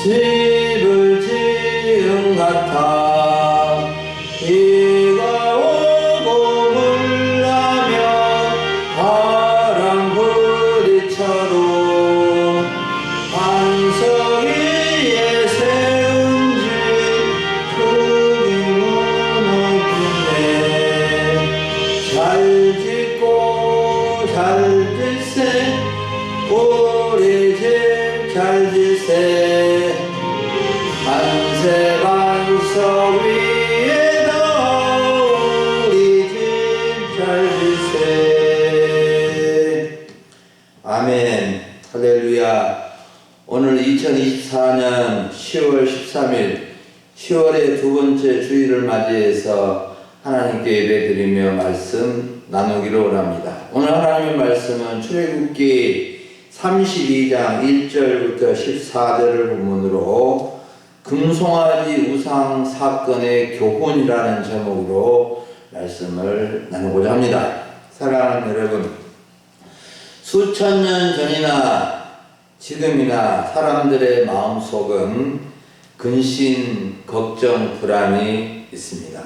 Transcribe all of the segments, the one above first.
집을 지은 같아 비가 오고 물나며 바람 부딪혀도 반석 위에 세운 집 크게 무너지네. 잘 짓고 잘 짓세 우리 집 잘 짓세 반세 반석 위에다 우리 집 잘 짓세. 아멘. 할렐루야. 오늘 2024년 10월 13일 10월의 두 번째 주일을 맞이해서 하나님께 예배드리며 말씀 나누기로 원합니다. 오늘 하나님의 말씀은 출애굽기 32장 1절부터 14절을 본문으로 금송아지 우상 사건의 교훈이라는 제목으로 말씀을 나누고자 합니다. 사랑하는 여러분, 수천 년 전이나 지금이나 사람들의 마음속은 근심, 걱정, 불안이 있습니다.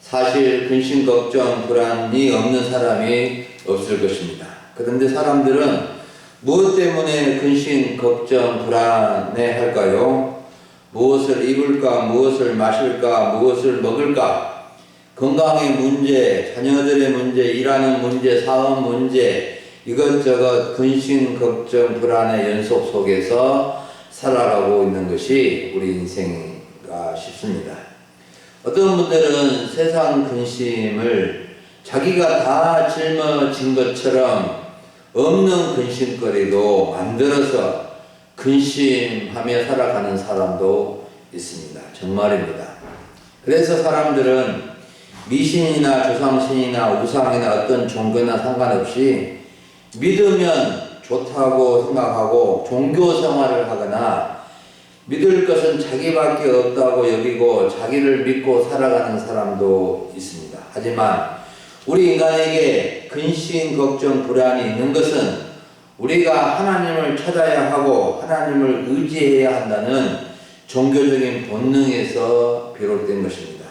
사실 근심, 걱정, 불안이 없는 사람이 없을 것입니다. 그런데 사람들은 무엇 때문에 근심, 걱정, 불안해 할까요? 무엇을 입을까, 무엇을 마실까, 무엇을 먹을까, 건강의 문제, 자녀들의 문제, 일하는 문제, 사업 문제, 이것저것 근심, 걱정, 불안의 연속 속에서 살아가고 있는 것이 우리 인생인가 싶습니다. 어떤 분들은 세상 근심을 자기가 다 짊어진 것처럼 없는 근심거리도 만들어서 근심하며 살아가는 사람도 있습니다. 정말입니다. 그래서 사람들은 미신이나 조상신이나 우상이나 어떤 종교나 상관없이 믿으면 좋다고 생각하고 종교 생활을 하거나 믿을 것은 자기밖에 없다고 여기고 자기를 믿고 살아가는 사람도 있습니다. 하지만 우리 인간에게 근심, 걱정, 불안이 있는 것은 우리가 하나님을 찾아야 하고 하나님을 의지해야 한다는 종교적인 본능에서 비롯된 것입니다.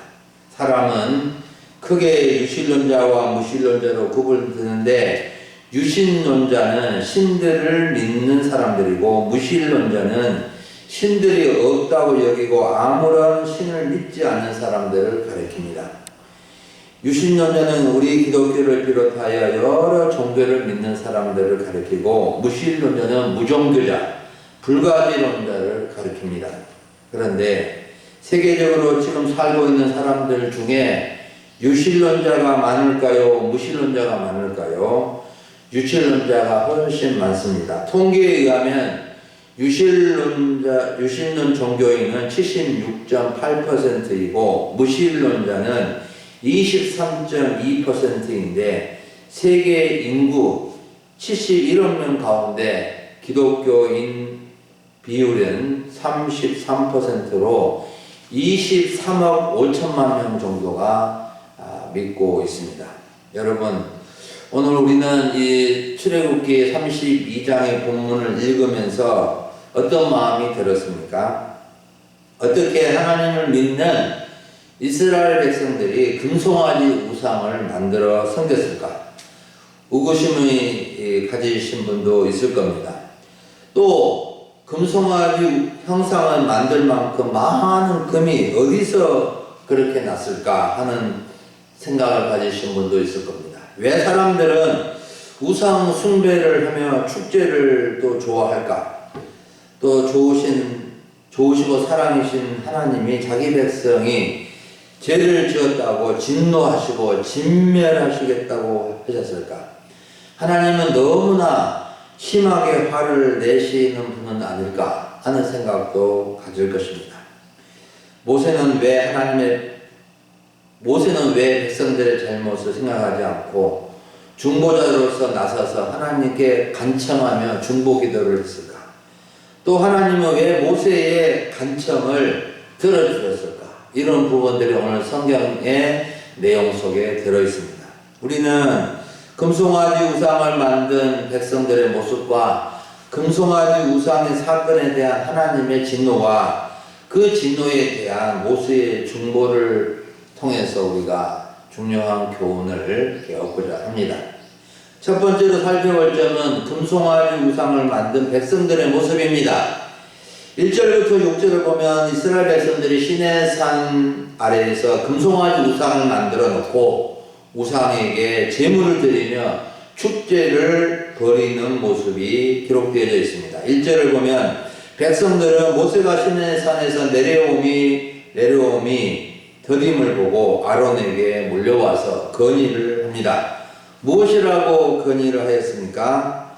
사람은 크게 유신론자와 무신론자로 구분되는데 유신론자는 신들을 믿는 사람들이고 무신론자는 신들이 없다고 여기고 아무런 신을 믿지 않는 사람들을 가리킵니다. 유신론자는 우리 기독교를 비롯하여 여러 종교를 믿는 사람들을 가리키고 무신론자는 무종교자, 불가지론자를 가리킵니다. 그런데 세계적으로 지금 살고 있는 사람들 중에 유신론자가 많을까요? 무신론자가 많을까요? 유신론자가 훨씬 많습니다. 통계에 의하면 유신론 종교인은 76.8%이고 무신론자는 23.2%인데 세계 인구 71억 명 가운데 기독교인 비율은 33%로 23억 5천만 명 정도가 믿고 있습니다. 여러분, 오늘 우리는 이 출애굽기 32장의 본문을 읽으면서 어떤 마음이 들었습니까? 어떻게 하나님을 믿는 이스라엘 백성들이 금송아지 우상을 만들어 섬겼을까? 의구심을 가지신 분도 있을 겁니다. 또 금송아지 형상을 만들 만큼 많은 금이 어디서 그렇게 났을까 하는 생각을 가지신 분도 있을 겁니다. 왜 사람들은 우상 숭배를 하며 축제를 또 좋아할까? 또 좋으시고 사랑이신 하나님이 자기 백성이 죄를 지었다고 진노하시고 진멸하시겠다고 하셨을까? 하나님은 너무나 심하게 화를 내시는 분은 아닐까 하는 생각도 가질 것입니다. 모세는 왜 백성들의 잘못을 생각하지 않고 중보자로서 나서서 하나님께 간청하며 중보기도를 했을까? 또 하나님은 왜 모세의 간청을 들어주셨을까? 이런 부분들이 오늘 성경의 내용 속에 들어있습니다. 우리는 금송아지 우상을 만든 백성들의 모습과 금송아지 우상의 사건에 대한 하나님의 진노와 그 진노에 대한 모세의 중보를 통해서 우리가 중요한 교훈을 얻고자 합니다. 첫 번째로 살펴볼 점은 금송아지 우상을 만든 백성들의 모습입니다. 1절부터 6절을 보면 이스라엘 백성들이 시내산 아래에서 금송아지 우상을 만들어 놓고 우상에게 제물을 드리며 축제를 벌이는 모습이 기록되어져 있습니다. 1절을 보면 백성들은 모세가 시내산에서 내려옴이 더딤을 보고 아론에게 몰려와서 건의를 합니다. 무엇이라고 건의를 하였습니까?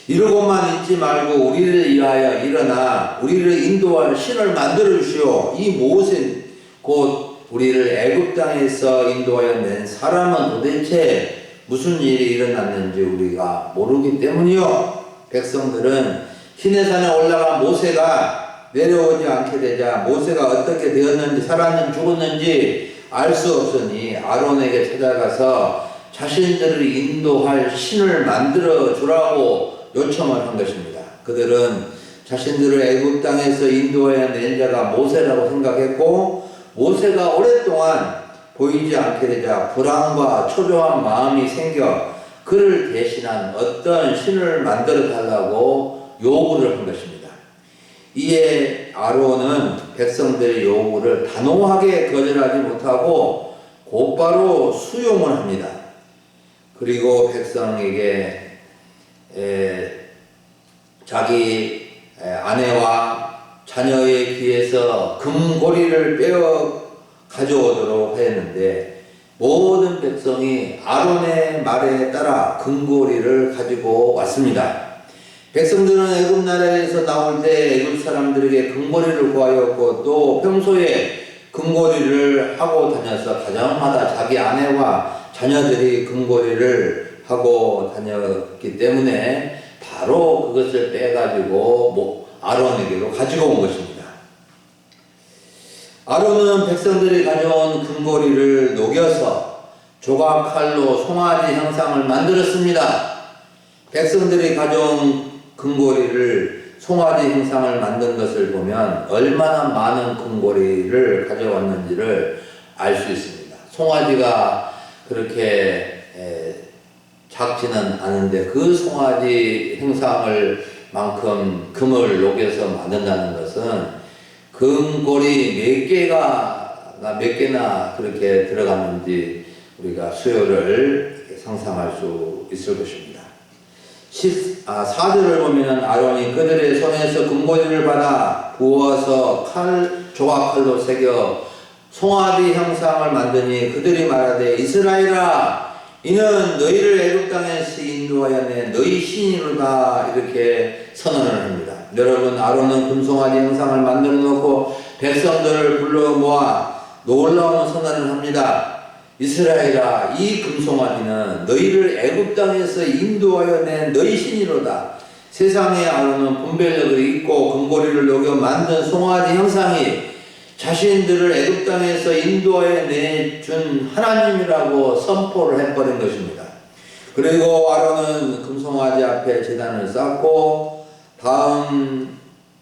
이러고만 있지 말고 우리를 위하여 일어나 우리를 인도할 신을 만들어 주시오. 이 모세 곧 우리를 애굽 땅에서 인도하여 낸 사람은 도대체 무슨 일이 일어났는지 우리가 모르기 때문이요. 백성들은 시내산에 올라간 모세가 내려오지 않게 되자 모세가 어떻게 되었는지 살았는지 죽었는지 알 수 없으니 아론에게 찾아가서 자신들을 인도할 신을 만들어 주라고 요청을 한 것입니다. 그들은 자신들을 애굽 땅에서 인도하여 낸 자가 모세라고 생각했고 모세가 오랫동안 보이지 않게 되자 불안과 초조한 마음이 생겨 그를 대신한 어떤 신을 만들어 달라고 요구를 한 것입니다. 이에 아론은 백성들의 요구를 단호하게 거절하지 못하고 곧바로 수용을 합니다. 그리고 백성에게 자기 아내와 자녀의 귀에서 금고리를 빼어 가져오도록 하였는데 모든 백성이 아론의 말에 따라 금고리를 가지고 왔습니다. 백성들은 애굽 나라에서 나올 때 애굽 사람들에게 금고리를 구하였고 또 평소에 금고리를 하고 다녀서 가정마다 자기 아내와 자녀들이 금고리를 하고 다녔기 때문에 바로 그것을 빼가지고 아론에게로 가지고 온 것입니다. 아론은 백성들이 가져온 금고리를 녹여서 조각칼로 송아지 형상을 만들었습니다. 백성들이 가져온 금고리를 송아지 형상을 만든 것을 보면 얼마나 많은 금고리를 가져왔는지를 알 수 있습니다. 송아지가 그렇게 작지는 않은데 그 송아지 형상을 만큼 금을 녹여서 만든다는 것은 금고리 몇 개나 그렇게 들어갔는지 우리가 수요를 상상할 수 있을 것입니다. 4절을 보면 아론이 그들의 손에서 금고리를 받아 부어서 조각칼로 새겨 송아지 형상을 만드니 그들이 말하되 이스라엘아 이는 너희를 애굽 땅에서 인도하여 낸 너희 신이로다 이렇게 선언을 합니다. 여러분 아론은 금송아지 형상을 만들어 놓고 백성들을 불러 모아 놀라운 선언을 합니다. 이스라엘아 이 금송아지는 너희를 애굽 땅에서 인도하여 낸 너희 신이로다. 세상에 아론은 분별력을 잊고 금고리를 녹여 만든 송아지 형상이 자신들을 애굽 땅에서 인도하여 내준 하나님이라고 선포를 해버린 것입니다. 그리고 아론은 금송아지 앞에 제단을 쌓고 다음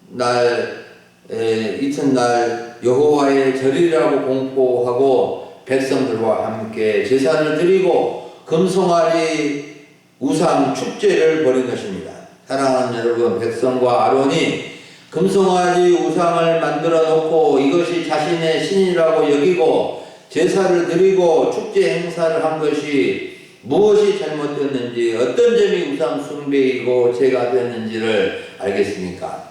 날 이튿날 여호와의 절이라고 공포하고 백성들과 함께 제사를 드리고 금송아지 우상 축제를 벌인 것입니다. 사랑하는 여러분, 백성과 아론이 금송아지 우상을 만들어 놓고 이것이 자신의 신이라고 여기고 제사를 드리고 축제 행사를 한 것이 무엇이 잘못되었는지 어떤 점이 우상 숭배이고 죄가 되었는지를 알겠습니까?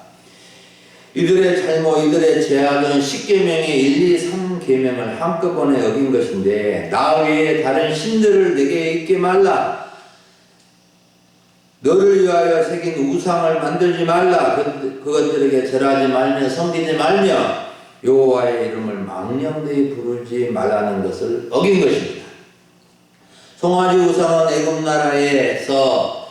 이들의 잘못, 이들의 죄악은 10계명의 1, 2, 3계명을 한꺼번에 어긴 것인데 나 외에 다른 신들을 내게 있게 말라. 너를 위하여 새긴 우상을 만들지 말라. 그것들에게 절하지 말며 섬기지 말며 여호와의 이름을 망령되이 부르지 말라는 것을 어긴 것입니다. 송아지 우상은 애굽 나라에서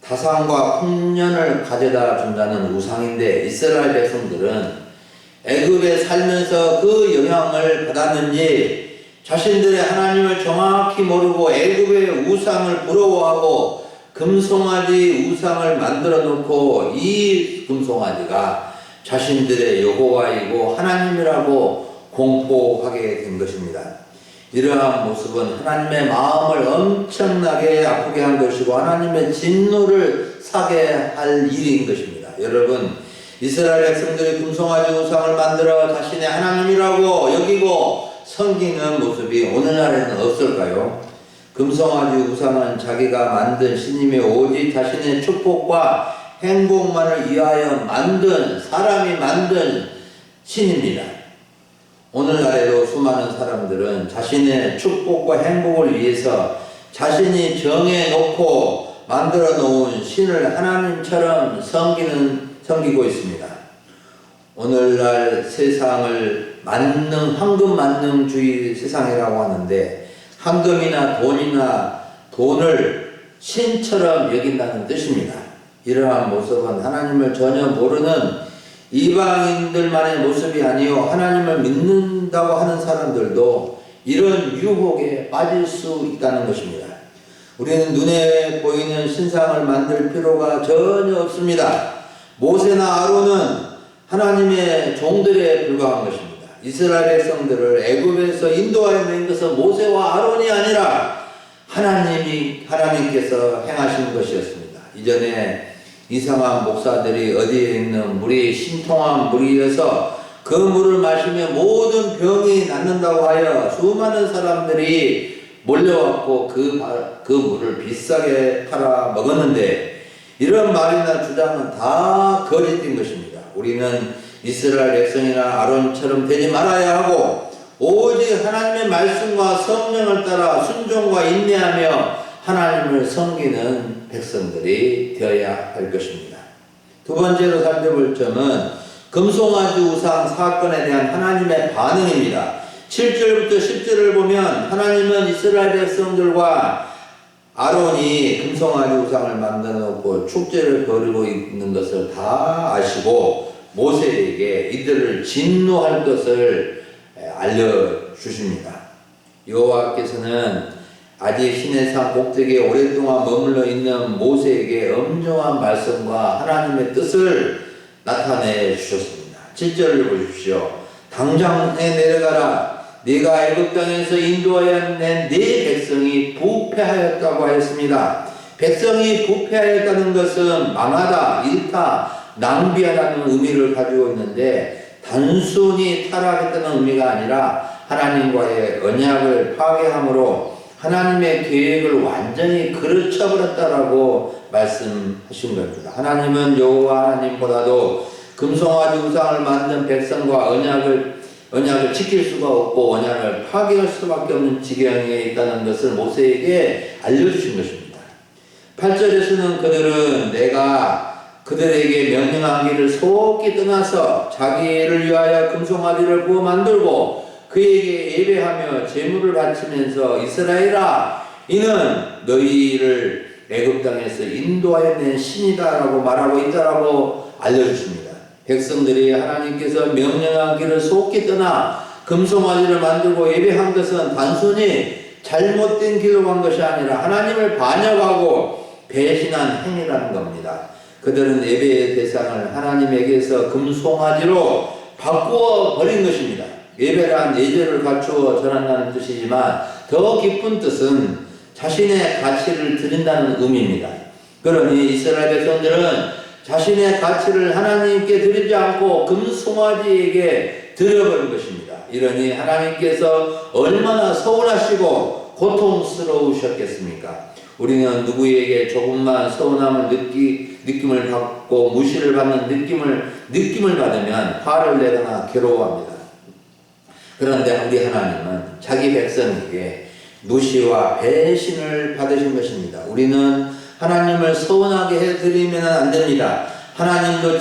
다산과 풍년을 가져다 준다는 우상인데 이스라엘 백성들은 애굽에 살면서 그 영향을 받았는지 자신들의 하나님을 정확히 모르고 애굽의 우상을 부러워하고 금송아지 우상을 만들어 놓고 이 금송아지가 자신들의 여호와이고 하나님이라고 공포하게 된 것입니다. 이러한 모습은 하나님의 마음을 엄청나게 아프게 한 것이고 하나님의 진노를 사게 할 일인 것입니다. 여러분, 이스라엘 백성들이 금송아지 우상을 만들어 자신의 하나님이라고 여기고 섬기는 모습이 오늘날에는 없을까요? 금송아지 우상은 자기가 만든 신임이 오직 자신의 축복과 행복만을 위하여 만든 사람이 만든 신입니다. 오늘날에도 수많은 사람들은 자신의 축복과 행복을 위해서 자신이 정해놓고 만들어 놓은 신을 하나님처럼 섬기고 있습니다. 오늘날 세상을 황금 만능주의 세상이라고 하는데 황금이나 돈을 신처럼 여긴다는 뜻입니다. 이러한 모습은 하나님을 전혀 모르는 이방인들만의 모습이 아니요 하나님을 믿는다고 하는 사람들도 이런 유혹에 빠질 수 있다는 것입니다. 우리는 눈에 보이는 신상을 만들 필요가 전혀 없습니다. 모세나 아론은 하나님의 종들에 불과한 것입니다. 이스라엘 백성들을 애굽에서 인도하여 낸 것은 모세와 아론이 아니라 하나님께서 행하신 것이었습니다. 이전에 이상한 목사들이 어디에 있는 물이 신통한 물이어서 그 물을 마시면 모든 병이 낫는다고 하여 수많은 사람들이 몰려왔고 그 물을 비싸게 팔아 먹었는데 이런 말이나 주장은 다 거짓된 것입니다. 우리는 이스라엘 백성이나 아론처럼 되지 말아야 하고 오직 하나님의 말씀과 성령을 따라 순종과 인내하며 하나님을 섬기는 백성들이 되어야 할 것입니다. 두 번째로 살펴볼 점은 금송아지 우상 사건에 대한 하나님의 반응입니다. 7절부터 10절을 보면 하나님은 이스라엘 백성들과 아론이 금송아지 우상을 만들어 놓고 축제를 벌이고 있는 것을 다 아시고 모세에게 이들을 진노할 것을 알려주십니다. 여호와께서는 아직 시내산 꼭대기에 오랫동안 머물러 있는 모세에게 엄정한 말씀과 하나님의 뜻을 나타내 주셨습니다. 7절을 보십시오. 당장에 내려가라. 네가 애굽 땅에서 인도하여 낸 네 백성이 부패하였다고 하였습니다. 백성이 부패하였다는 것은 망하다, 잃다, 낭비하다는 의미를 가지고 있는데 단순히 타락했다는 의미가 아니라 하나님과의 언약을 파괴함으로 하나님의 계획을 완전히 그르쳐버렸다라고 말씀하신 겁니다. 하나님은 여호와 하나님보다도 금송아지 우상을 만든 백성과 언약을 지킬 수가 없고 언약을 파괴할 수밖에 없는 지경에 있다는 것을 모세에게 알려주신 것입니다. 8절에서는 그들은 내가 그들에게 명령한 길을 속히 떠나서 자기를 위하여 금송아지를 부어 만들고 그에게 예배하며 제물을 바치면서 이스라엘아 이는 너희를 애굽 땅에서 인도하여 낸 신이다라고 말하고 있다라고 알려주십니다. 백성들이 하나님께서 명령한 길을 속히 떠나 금송아지를 만들고 예배한 것은 단순히 잘못된 길로 간 것이 아니라 하나님을 반역하고 배신한 행위라는 겁니다. 그들은 예배의 대상을 하나님에게서 금송아지로 바꾸어 버린 것입니다. 예배란 예절을 갖추어 전한다는 뜻이지만 더 깊은 뜻은 자신의 가치를 드린다는 의미입니다. 그러니 이스라엘 백성들은 자신의 가치를 하나님께 드리지 않고 금송아지에게 드려버린 것입니다. 이러니 하나님께서 얼마나 서운하시고 고통스러우셨겠습니까? 우리는 누구에게 조금만 서운함을 느낌을 받고 무시를 받는 느낌을 받으면 화를 내거나 괴로워합니다. 그런데 우리 하나님은 자기 백성에게 무시와 배신을 받으신 것입니다. 우리는 하나님을 서운하게 해드리면 안 됩니다. 하나님도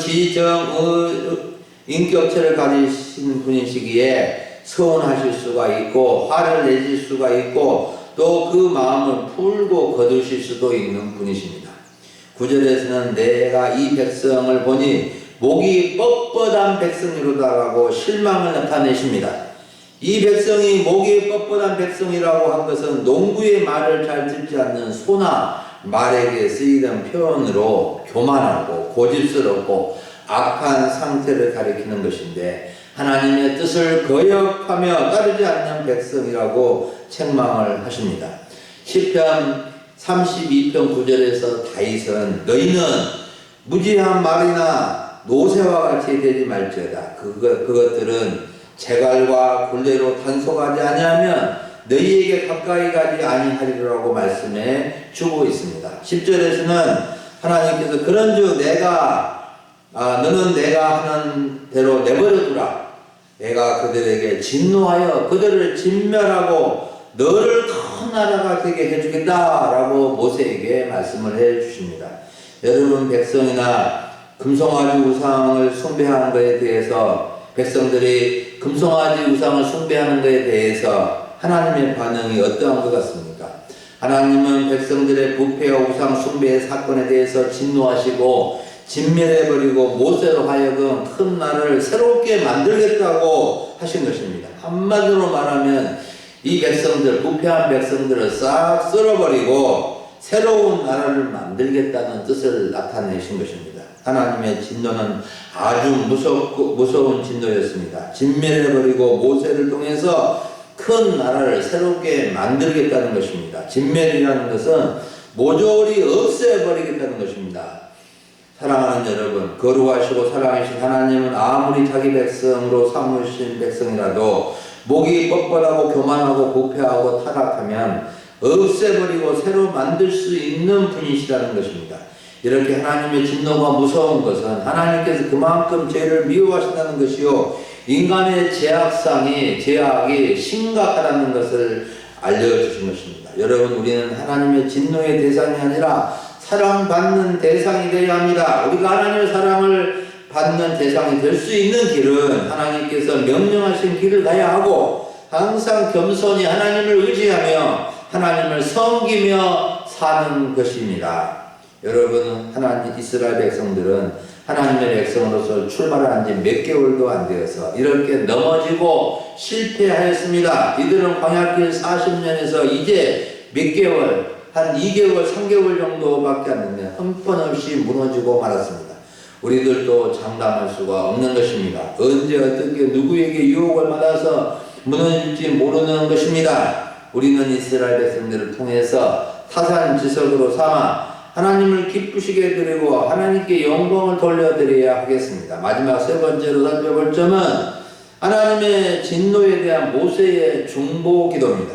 인격체를 가지신 분이시기에 서운하실 수가 있고 화를 내실 수가 있고 또 그 마음을 풀고 거두실 수도 있는 분이십니다. 9절에서는 내가 이 백성을 보니 목이 뻣뻣한 백성이로다라고 실망을 나타내십니다. 이 백성이 목이 뻣뻣한 백성이라고 한 것은 농부의 말을 잘 듣지 않는 소나 말에게 쓰이던 표현으로 교만하고 고집스럽고 악한 상태를 가리키는 것인데 하나님의 뜻을 거역하며 따르지 않는 백성이라고 책망을 하십니다. 시편 32편 9절에서 다윗은 너희는 무지한 말이나 노새와 같이 되지 말지어다. 그것들은 재갈과 굴레로 단속하지 아니하면 너희에게 가까이 가지 아니하리라고 말씀해 주고 있습니다. 10절에서는 하나님께서 그런즉 너는 내가 하는 대로 내버려두라. 내가 그들에게 진노하여 그들을 진멸하고 너를 큰 나라가 되게 해주겠다라고 모세에게 말씀을 해주십니다. 여러분, 백성이나 금송아지 우상을 숭배하는 것에 대해서 백성들이 금송아지 우상을 숭배하는 것에 대해서 하나님의 반응이 어떠한 것 같습니까? 하나님은 백성들의 부패와 우상 숭배의 사건에 대해서 진노하시고 진멸해버리고 모세로 하여금 큰 나라를 새롭게 만들겠다고 하신 것입니다. 한마디로 말하면 이 백성들, 부패한 백성들을 싹 쓸어버리고 새로운 나라를 만들겠다는 뜻을 나타내신 것입니다. 하나님의 진노는 아주 무서운 진노였습니다. 진멸해버리고 모세를 통해서 큰 나라를 새롭게 만들겠다는 것입니다. 진멸이라는 것은 모조리 없애버리겠다는 것입니다. 사랑하는 여러분, 거룩하시고 사랑하신 하나님은 아무리 자기 백성으로 삼으신 백성이라도 목이 뻣뻣하고 교만하고 부패하고 타락하면 없애버리고 새로 만들 수 있는 분이시라는 것입니다. 이렇게 하나님의 진노가 무서운 것은 하나님께서 그만큼 죄를 미워하신다는 것이요, 인간의 제약이 심각하다는 것을 알려주신 것입니다. 여러분, 우리는 하나님의 진노의 대상이 아니라 사랑받는 대상이 되어야 합니다. 우리가 하나님의 사랑을 받는 대상이 될 수 있는 길은 하나님께서 명령하신 길을 가야 하고 항상 겸손히 하나님을 의지하며 하나님을 섬기며 사는 것입니다. 여러분, 하나님 이스라엘 백성들은 하나님의 백성으로서 출발한 지 몇 개월도 안 되어서 이렇게 넘어지고 실패하였습니다. 이들은 광야길 40년에서 이제 몇 개월, 한 2개월, 3개월 정도밖에 안 됐네요. 형편없이 무너지고 말았습니다. 우리들도 장담할 수가 없는 것입니다. 언제 어떻게 누구에게 유혹을 받아서 무너질지 모르는 것입니다. 우리는 이스라엘 백성들을 통해서 타산지석으로 삼아 하나님을 기쁘시게 드리고 하나님께 영광을 돌려드려야 하겠습니다. 마지막 세 번째로 살펴볼 점은 하나님의 진노에 대한 모세의 중보 기도입니다.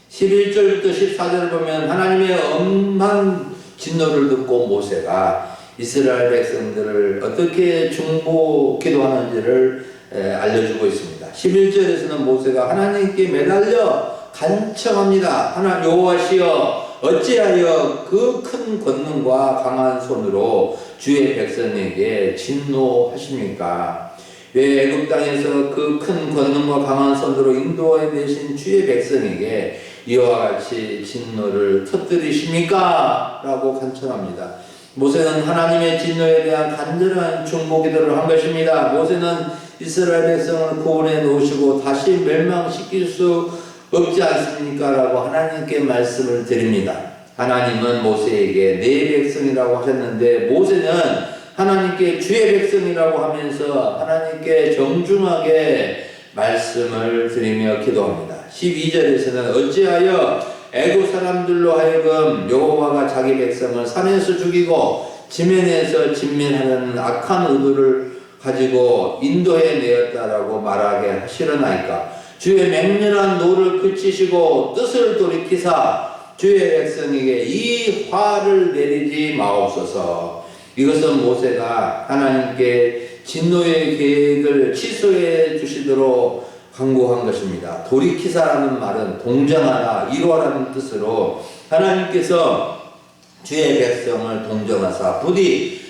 11절부터 14절을 보면 하나님의 엄한 진노를 듣고 모세가 이스라엘 백성들을 어떻게 중보 기도하는지를 알려주고 있습니다. 11절에서는 모세가 하나님께 매달려 간청합니다. 여호와시여, 어찌하여 그 큰 권능과 강한 손으로 주의 백성에게 진노하십니까? 왜 애굽 땅에서 그 큰 권능과 강한 손으로 인도해내신 주의 백성에게 이와 같이 진노를 터뜨리십니까? 라고 간청합니다. 모세는 하나님의 진노에 대한 간절한 중보기도를 한 것입니다. 모세는 이스라엘 백성을 구원해 놓으시고 다시 멸망시킬 수 없지 않습니까? 라고 하나님께 말씀을 드립니다. 하나님은 모세에게 내 백성이라고 하셨는데 모세는 하나님께 주의 백성이라고 하면서 하나님께 정중하게 말씀을 드리며 기도합니다. 12절에서는 어찌하여 애굽 사람들로 하여금 여호와가 자기 백성을 산에서 죽이고 지면에서 진멸하는 악한 의도를 가지고 인도해 내었다라고 말하게 하시려나이까? 주의 맹렬한 노를 그치시고 뜻을 돌이키사 주의 백성에게 이 화를 내리지 마옵소서. 이것은 모세가 하나님께 진노의 계획을 취소해 주시도록 간구한 것입니다. 돌이키사라는 말은 동정하라, 이루어라는 뜻으로 하나님께서 주의 백성을 동정하사 부디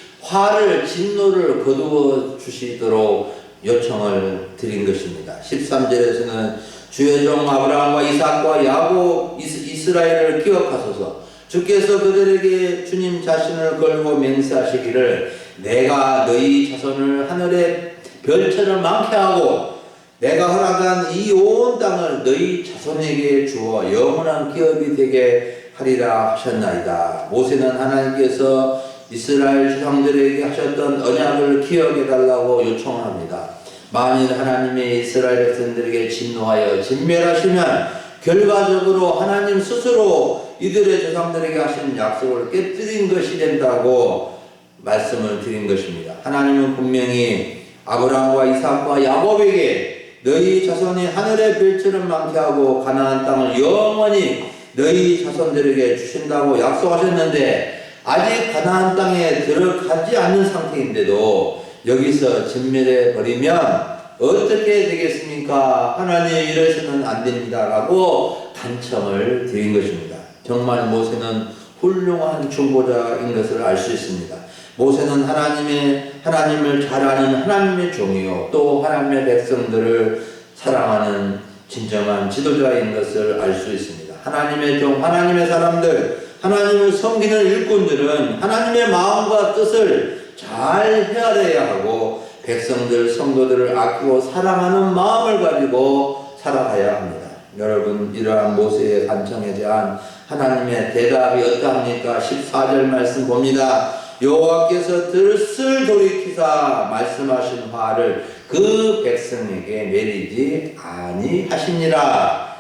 진노를 거두어 주시도록 요청을 드린 것입니다. 13절에서는 주의 종 아브라함과 이삭과 야곱 이스라엘을 기억하소서. 주께서 그들에게 주님 자신을 걸고 맹세하시기를 내가 너희 자손을 하늘의 별처럼 많게 하고 내가 허락한 이 온 땅을 너희 자손에게 주어 영원한 기업이 되게 하리라 하셨나이다. 모세는 하나님께서 이스라엘 조상들에게 하셨던 언약을 기억해 달라고 요청합니다. 만일 하나님의 이스라엘 백성들에게 진노하여 진멸하시면 결과적으로 하나님 스스로 이들의 조상들에게 하신 약속을 깨뜨린 것이 된다고 말씀을 드린 것입니다. 하나님은 분명히 아브라함과 이삭과 야곱에게 너희 자손이 하늘의 별처럼 많게 하고 가나안 땅을 영원히 너희 자손들에게 주신다고 약속하셨는데 아직 가나안 땅에 들어가지 않는 상태인데도 여기서 진멸해 버리면 어떻게 되겠습니까? 하나님 이러시면 안 됩니다 라고 단청을 드린 것입니다. 정말 모세는 훌륭한 중보자인 것을 알 수 있습니다. 모세는 하나님을 잘 아는 하나님의 종이요 또 하나님의 백성들을 사랑하는 진정한 지도자인 것을 알 수 있습니다. 하나님의 종, 하나님의 사람들, 하나님을 섬기는 일꾼들은 하나님의 마음과 뜻을 잘 헤아려야 하고 백성들, 성도들을 아끼고 사랑하는 마음을 가지고 살아가야 합니다. 여러분, 이러한 모세의 간청에 대한 하나님의 대답이 어떠합니까? 14절 말씀 봅니다. 여호와께서 들을 돌이키사 말씀하신 화를 그 백성에게 내리지 아니하시니라.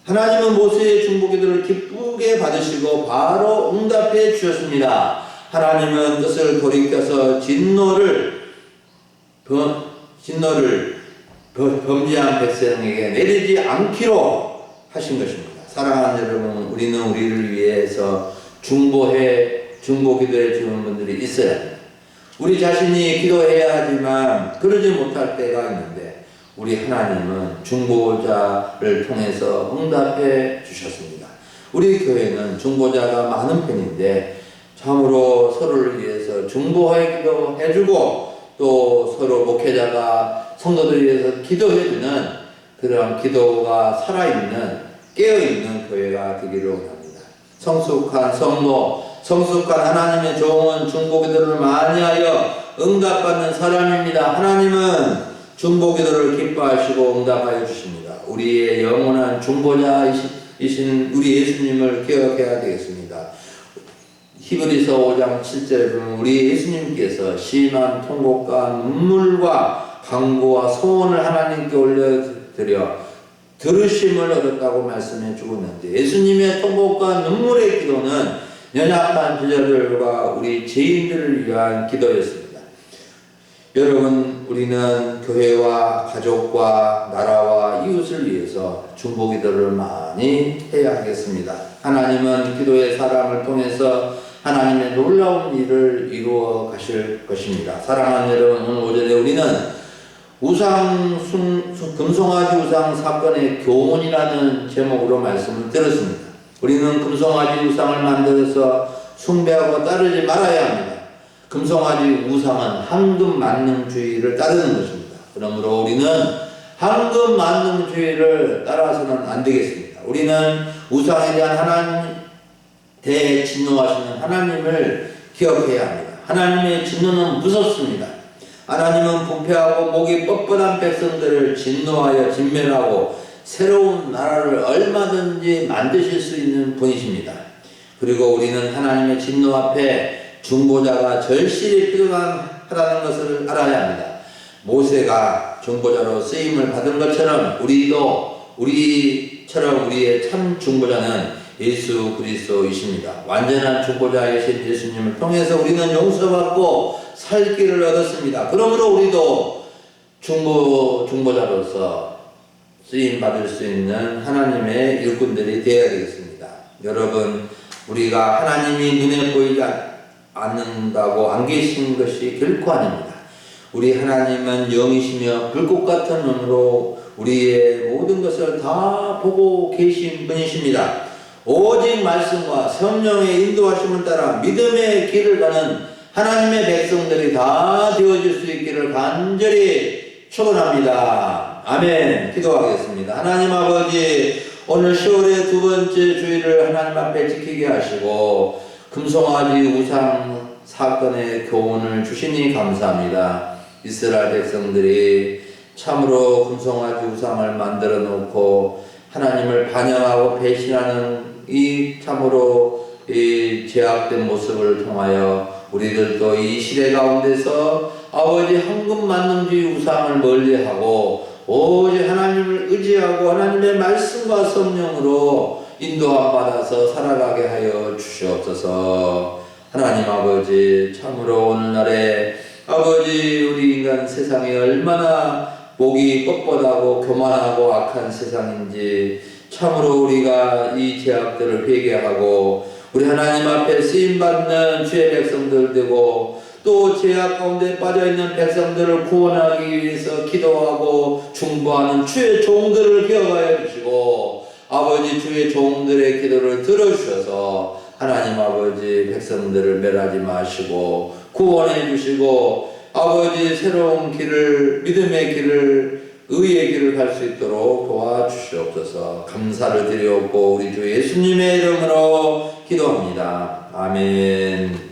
하나님은 모세의 중보기도를 기쁘게 받으시고 바로 응답해 주셨습니다. 하나님은 뜻을 돌이켜서 진노를 범죄한 백성에게 내리지 않기로 하신 것입니다. 사랑하는 여러분, 우리는 우리를 위해서 중보기도해 주는 분들이 있어야 합니다. 우리 자신이 기도해야 하지만 그러지 못할 때가 있는데 우리 하나님은 중보자를 통해서 응답해 주셨습니다. 우리 교회는 중보자가 많은 편인데 참으로 서로를 위해서 중보하기도 해주고 또 서로 목회자가 성도들을 위해서 기도해주는 그런 기도가 살아있는 깨어있는 교회가 되기를 원합니다. 성숙한 성도, 성숙한 하나님의 종은 중보기도를 많이 하여 응답받는 사람입니다. 하나님은 중보기도를 기뻐하시고 응답하여 주십니다. 우리의 영원한 중보자이신 우리 예수님을 기억해야 되겠습니다. 히브리서 5장 7절에 보면 우리 예수님께서 심한 통곡과 눈물과 간구와 소원을 하나님께 올려드려 들으심을 얻었다고 말씀해 주고 있는데 예수님의 통곡과 눈물의 기도는 연약한 저자들과 우리 죄인들을 위한 기도였습니다. 여러분, 우리는 교회와 가족과 나라와 이웃을 위해서 중보기도를 많이 해야 하겠습니다. 하나님은 기도의 사람을 통해서 하나님의 놀라운 일을 이루어 가실 것입니다. 사랑하는 여러분, 오늘 오전에 우리는 금송아지 우상 사건의 교훈이라는 제목으로 말씀을 들었습니다. 우리는 금송아지 우상을 만들어서 숭배하고 따르지 말아야 합니다. 금송아지 우상은 황금 만능주의를 따르는 것입니다. 그러므로 우리는 황금 만능주의를 따라서는 안 되겠습니다. 우리는 우상에 대한 하나님 대진노하시는 하나님을 기억해야 합니다. 하나님의 진노는 무섭습니다. 하나님은 부패하고 목이 뻣뻣한 백성들을 진노하여 진멸하고 새로운 나라를 얼마든지 만드실 수 있는 분이십니다. 그리고 우리는 하나님의 진노 앞에 중보자가 절실히 필요하다는 것을 알아야 합니다. 모세가 중보자로 쓰임을 받은 것처럼 우리의 참 중보자는 예수 그리스도이십니다. 완전한 중보자이신 예수님을 통해서 우리는 용서받고 살 길을 얻었습니다. 그러므로 우리도 중보자로서 쓰임받을 수 있는 하나님의 일꾼들이 되어야 되겠습니다. 여러분, 우리가 하나님이 눈에 보이지 않는다고 안 계신 것이 결코 아닙니다. 우리 하나님은 영이시며 불꽃 같은 눈으로 우리의 모든 것을 다 보고 계신 분이십니다. 오직 말씀과 성령의 인도하심을 따라 믿음의 길을 가는 하나님의 백성들이 다 되어질 수 있기를 간절히 축원합니다. 아멘. 기도하겠습니다. 하나님 아버지, 오늘 10월의 두 번째 주일을 하나님 앞에 지키게 하시고 금송아지 우상 사건의 교훈을 주시니 감사합니다. 이스라엘 백성들이 참으로 금송아지 우상을 만들어 놓고 하나님을 반영하고 배신하는 이 참으로 이 죄악된 모습을 통하여 우리들도 이 시대 가운데서 아버지 황금만능주의 우상을 멀리하고 오직 하나님을 의지하고 하나님의 말씀과 성령으로 인도함 받아서 살아가게 하여 주시옵소서. 하나님 아버지, 참으로 오늘날에 아버지 우리 인간 세상이 얼마나 목이 뻣뻣하고 교만하고 악한 세상인지 참으로 우리가 이 죄악들을 회개하고 우리 하나님 앞에 쓰임받는 주의 백성들 되고 또 죄악 가운데 빠져있는 백성들을 구원하기 위해서 기도하고 중보하는 주의 종들을 기억하여 주시고 아버지 주의 종들의 기도를 들어주셔서 하나님 아버지 백성들을 멸하지 마시고 구원해 주시고 아버지 새로운 길을 믿음의 길을 의의 길을 갈 수 있도록 도와주시옵소서. 감사를 드리옵고 우리 주 예수님의 이름으로 기도합니다. 아멘.